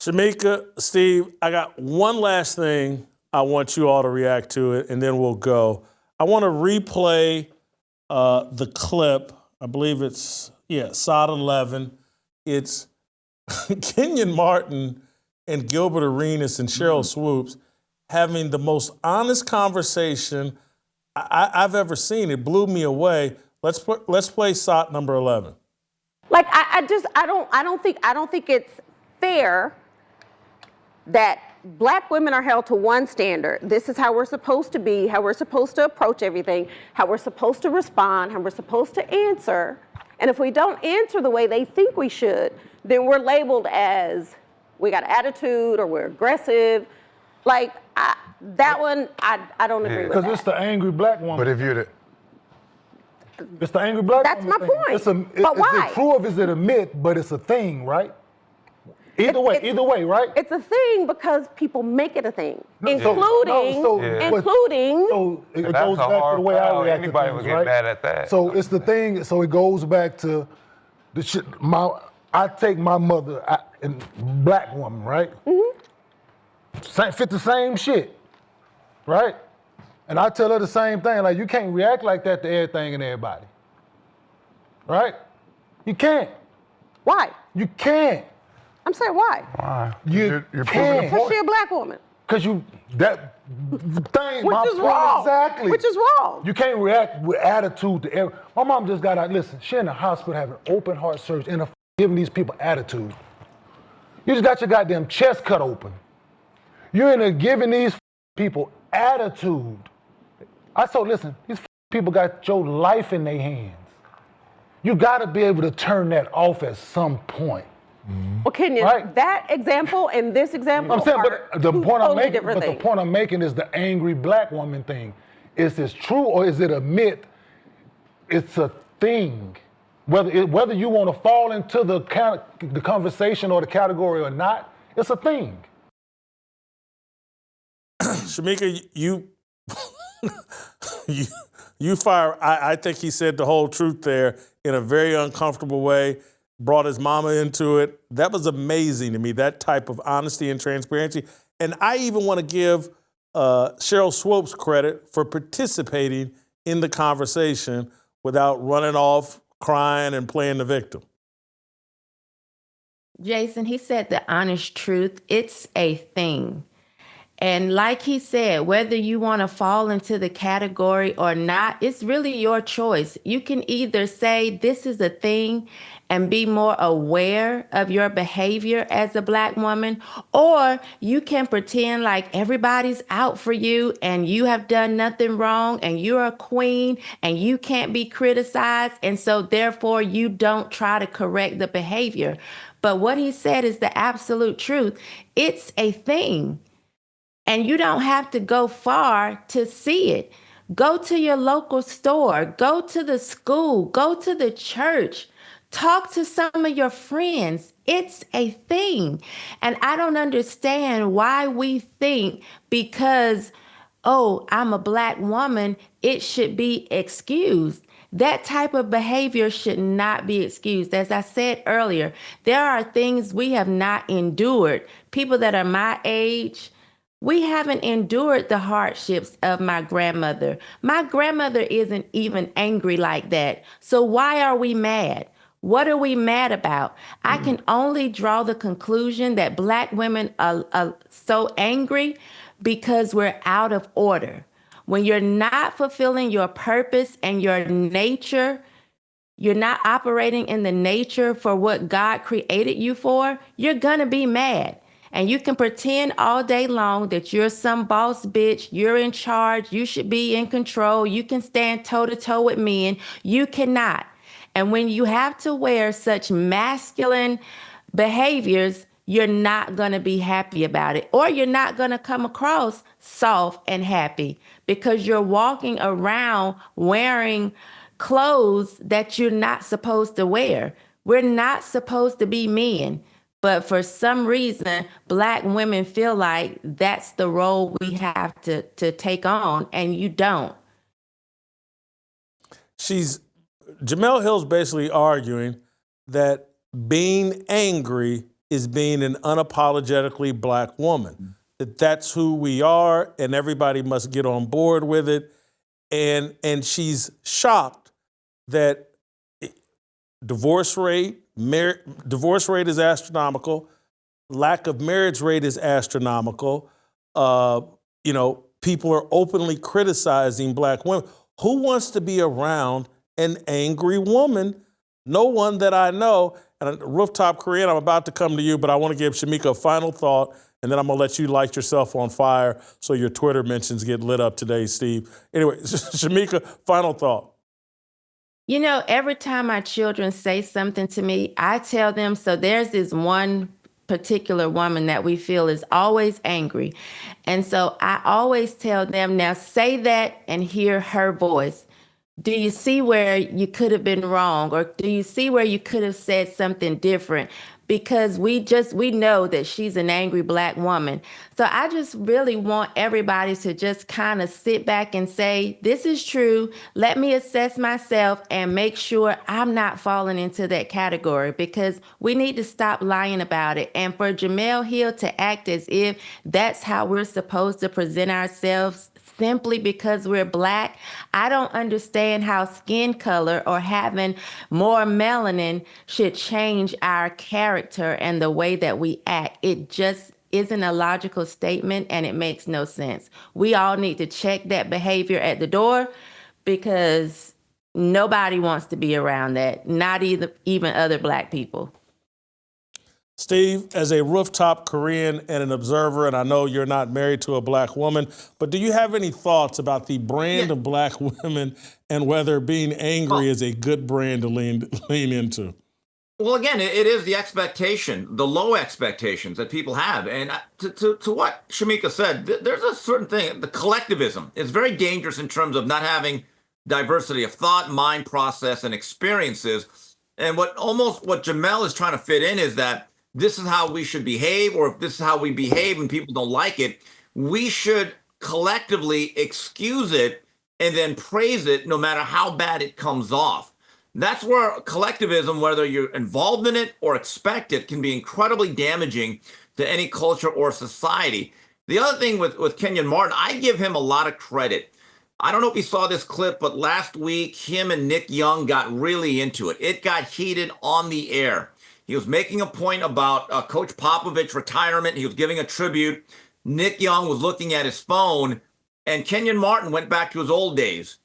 Shamika, Steve, I got one last thing I want you all to react to it, and then we'll go. I want to replay the clip. I believe it's, Sod 11. It's Kenyon Martin and Gilbert Arenas and Sheryl Swoopes having the most honest conversation I've ever seen. It blew me away. Let's play Sod number 11. Like I don't think it's fair that black women are held to one standard. This is how we're supposed to be, how we're supposed to approach everything, how we're supposed to respond, how we're supposed to answer. And if we don't answer the way they think we should, then we're labeled as we got attitude or we're aggressive. Like I don't agree with that. Because it's the angry black woman. But if you're the... It's the angry black That's woman my thing. point. But why? Is it true or is it a myth, but it's a thing, right? Either way, right? It's a thing because people make it a thing, including. So it goes back to the way I react to anybody things, would get right? mad at that. So it's the thing. So it goes back to the shit. I take my mother, and black woman, right? Mm-hmm. Fit the same shit, right? And I tell her the same thing. Like, you can't react like that to everything and everybody, right? You can't. Why? You can't. I'm saying why? Why? You're proving can't. the Because point. she's a black woman. Because that thing, Which my is point wrong. exactly. Which is wrong. You can't react with attitude to every. My mom just got out. Listen, she in the hospital having open heart surgery and giving these people attitude. You just got your goddamn chest cut open. You're in there giving these people attitude. I told, listen, these people got your life in their hands. You got to be able to turn that off at some point. Well, Kenyon, Right. that example and this example I'm saying, are but the two point totally I'm making, different things. the point I'm making is the angry black woman thing. Is this true or is it a myth? It's a thing. Whether you want to fall into the conversation or the category or not, it's a thing. Shamika, you fire. I think he said the whole truth there in a very uncomfortable way. Brought his mama into it. That was amazing to me, that type of honesty and transparency. And I even want to give Sheryl Swoopes credit for participating in the conversation without running off, crying, and playing the victim. Jason, he said the honest truth. It's a thing. And like he said, whether you want to fall into the category or not, it's really your choice. You can either say this is a thing and be more aware of your behavior as a black woman, or you can pretend like everybody's out for you and you have done nothing wrong and you're a queen and you can't be criticized. And so therefore you don't try to correct the behavior. But what he said is the absolute truth. It's a thing. And you don't have to go far to see it. Go to your local store, go to the school, go to the church, talk to some of your friends. It's a thing. And I don't understand why we think because, I'm a black woman, it should be excused. That type of behavior should not be excused. As I said earlier, there are things we have not endured. People that are my age, we haven't endured the hardships of my grandmother. My grandmother isn't even angry like that. So why are we mad? What are we mad about? I can only draw the conclusion that black women are so angry because we're out of order. When you're not fulfilling your purpose and your nature, you're not operating in the nature for what God created you for, you're gonna be mad. And you can pretend all day long that you're some boss bitch, you're in charge, you should be in control, you can stand toe-to-toe with men. You cannot. And when you have to wear such masculine behaviors, you're not going to be happy about it. Or you're not going to come across soft and happy because you're walking around wearing clothes that you're not supposed to wear. We're not supposed to be men. But for some reason, black women feel like that's the role we have to take on, and you don't. Jamel Hill's basically arguing that being angry is being an unapologetically black woman. That's who we are, and everybody must get on board with it. And she's shocked that divorce rate is astronomical, lack of marriage rate is astronomical. People are openly criticizing black women. Who wants to be around an angry woman? No one that I know. And Rooftop Korean, I'm about to come to you, but I want to give Shamika a final thought, and then I'm going to let you light yourself on fire so your Twitter mentions get lit up today, Steve. Anyway, Shamika, final thought. You know, every time my children say something to me, I tell them, so there's this one particular woman that we feel is always angry. And so I always tell them, now say that and hear her voice. Do you see where you could have been wrong? Or do you see where you could have said something different? Because we know that she's an angry black woman. So I just really want everybody to just kind of sit back and say, this is true. Let me assess myself and make sure I'm not falling into that category, because we need to stop lying about it. And for Jemele Hill to act as if that's how we're supposed to present ourselves simply because we're black, I don't understand how skin color or having more melanin should change our character and the way that we act. It just isn't a logical statement, and it makes no sense. We all need to check that behavior at the door, because nobody wants to be around that, not even other black people. Steve, as a Rooftop Korean and an observer, and I know you're not married to a black woman, but do you have any thoughts about the brand of black women and whether being angry is a good brand to lean into? Well, again, it is the expectation, the low expectations that people have. And to what Shamika said, there's a certain thing, the collectivism is very dangerous in terms of not having diversity of thought, mind, process, and experiences. And what Jemele is trying to fit in is that this is how we should behave, or if this is how we behave and people don't like it, we should collectively excuse it and then praise it no matter how bad it comes off. That's where collectivism, whether you're involved in it or expect it, can be incredibly damaging to any culture or society. The other thing with Kenyon Martin, I give him a lot of credit. I don't know if you saw this clip, but last week, him and Nick Young got really into it. It got heated on the air. He was making a point about Coach Popovich's retirement. He was giving a tribute. Nick Young was looking at his phone, and Kenyon Martin went back to his old days.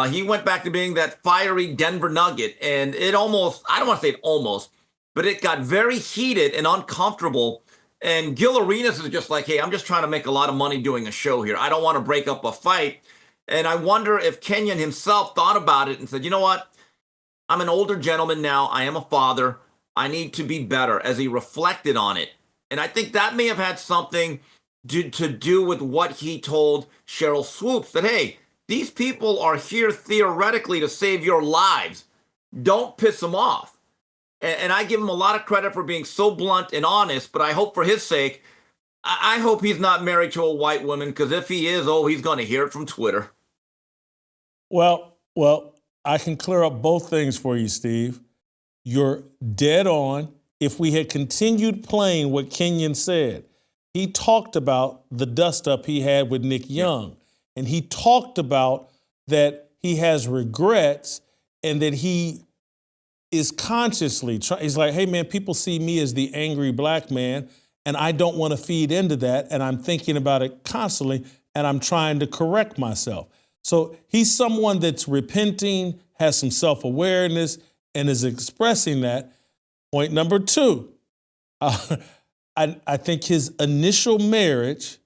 He went back to being that fiery Denver Nugget, and it almost, I don't want to say it almost, but it got very heated and uncomfortable. And Gilbert Arenas is just like, hey, I'm just trying to make a lot of money doing a show here. I don't want to break up a fight. And I wonder if Kenyon himself thought about it and said, you know what? I'm an older gentleman now. I am a father. I need to be better, as he reflected on it. And I think that may have had something to do with what he told Sheryl Swoopes, that, hey, these people are here theoretically to save your lives. Don't piss them off. And I give him a lot of credit for being so blunt and honest, but I hope for his sake, I hope he's not married to a white woman, because if he is, he's going to hear it from Twitter. Well, I can clear up both things for you, Steve. You're dead on. If we had continued playing what Kenyon said, he talked about the dust-up he had with Nick Young, and he talked about that he has regrets and that he is consciously trying. He's like, hey, man, people see me as the angry black man, and I don't want to feed into that, and I'm thinking about it constantly, and I'm trying to correct myself. So he's someone that's repenting, has some self-awareness, and is expressing that. Point number two, I think his initial marriage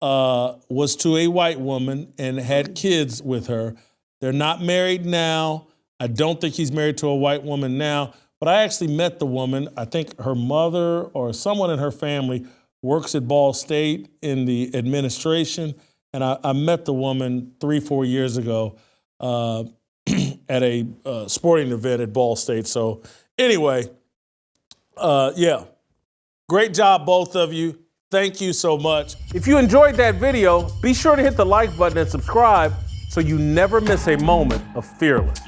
was to a white woman and had kids with her. They're not married now. I don't think he's married to a white woman now, but I actually met the woman. I think her mother or someone in her family works at Ball State in the administration, and I met the woman 3-4 years ago at a sporting event at Ball State. So anyway, yeah, great job, both of you. Thank you so much. If you enjoyed that video, be sure to hit the like button and subscribe so you never miss a moment of Fearless.